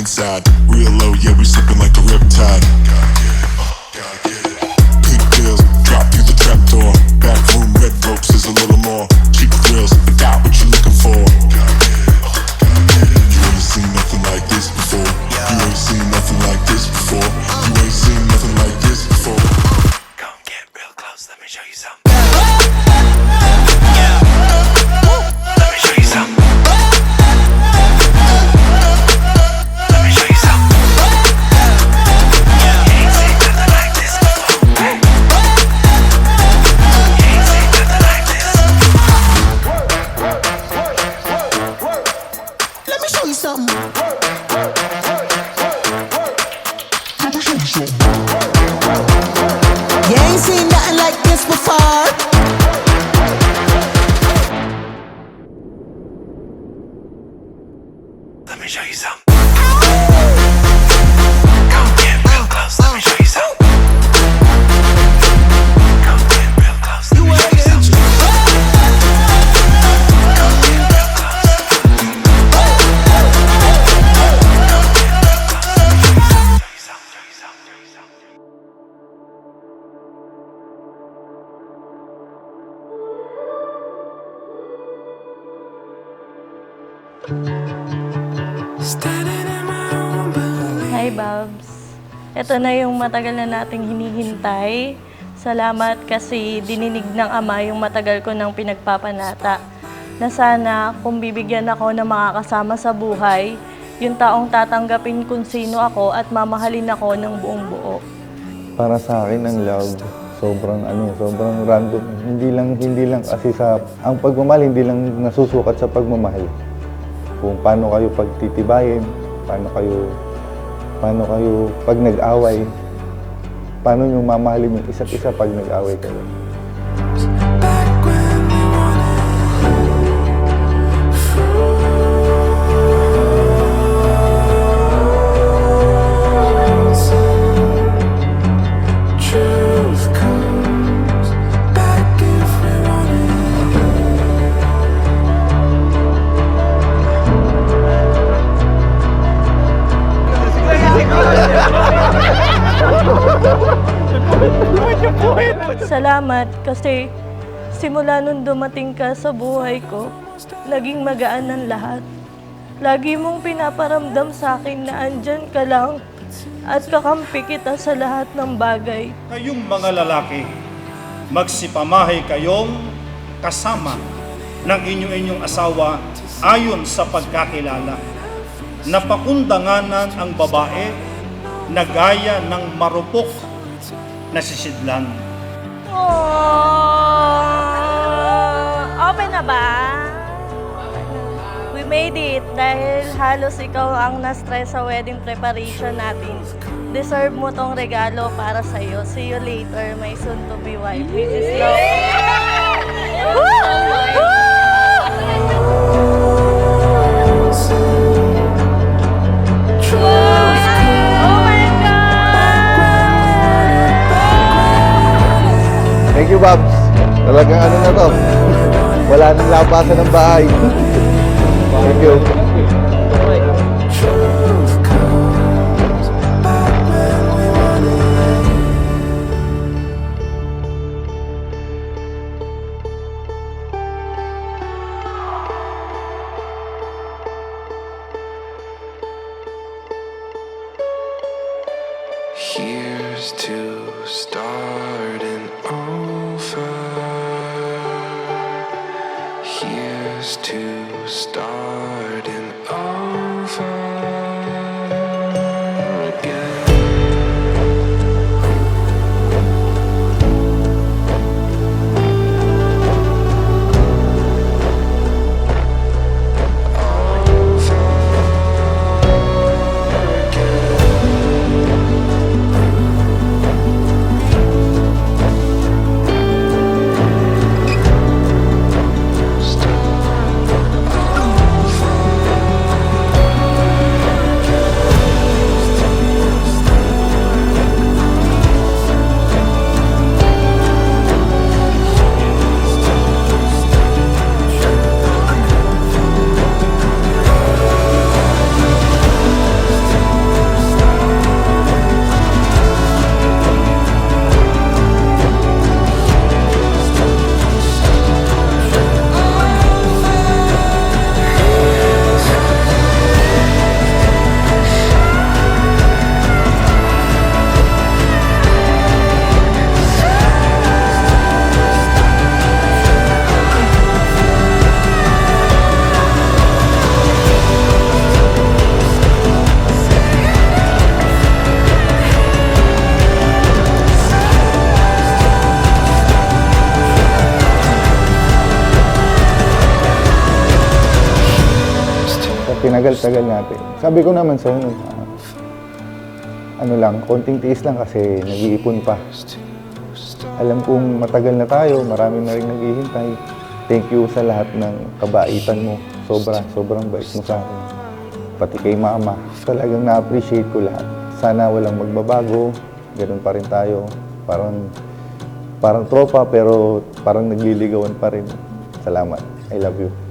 inside. Real low, yeah, we sipping like a riptide. Pink pills, drop through the trapdoor. Back room, red ropes, is a little more. Cheap thrills, I got what you looking for. You ain't seen nothing like this before. You ain't seen nothing like this before. You ain't seen nothing like this before. Come get real close, let me show you something. You ain't seen nothing like this before. Let me show you something. Come get real close, let me show you something. Come get real close, let me show you something. Come get real close. Show you something. Hi, Babs. Ito na yung matagal na nating hinihintay. Salamat kasi dininig ng Ama yung matagal ko nang pinagpapanata. Na sana kung bibigyan ako ng makakasama sa buhay, yung taong tatanggapin kung sino ako at mamahalin ako ng buong buo. Para sa akin ang love, sobrang random. Hindi lang kasi ang pagmamahal hindi lang nasusukat sa pagmamahal. Kung paano kayo pagtitibayin, paano kayo pag nag-away, paano nyo mamahalin yung isa't isa pag nag-away kayo. Salamat kasi simula nung dumating ka sa buhay ko, naging magaan ang lahat. Lagi mong pinaparamdam sa akin na andyan ka lang at kakampi kita sa lahat ng bagay. Kayong mga lalaki, magsipamahay kayong kasama ng inyong asawa ayon sa pagkakilala. Napakundanganan ang babae na gaya ng marupok na sisidlan. Open na ba? We made it dahil halos ikaw ang na-stress sa wedding preparation natin. Deserve mo tong regalo para sa'yo. See you later, my soon-to-be wife, Mrs. Love. Thank you, Babs. Talagang ano na to. Wala nang labasan ng bahay. Thank you. Here's to starting over. Here's to starting over again. Start over. tinagal-tagal natin. Sabi ko naman sa'yo, ano lang, konting tiis lang kasi nag-iipon pa. Alam kong matagal na tayo, marami na rin naghihintay. Thank you sa lahat ng kabaitan mo. Sobrang bait mo sa akin. Pati kay mama. Talagang na-appreciate ko lahat. Sana walang magbabago. Ganun pa rin tayo. Parang tropa pero parang nagliligawan pa rin. Salamat. I love you.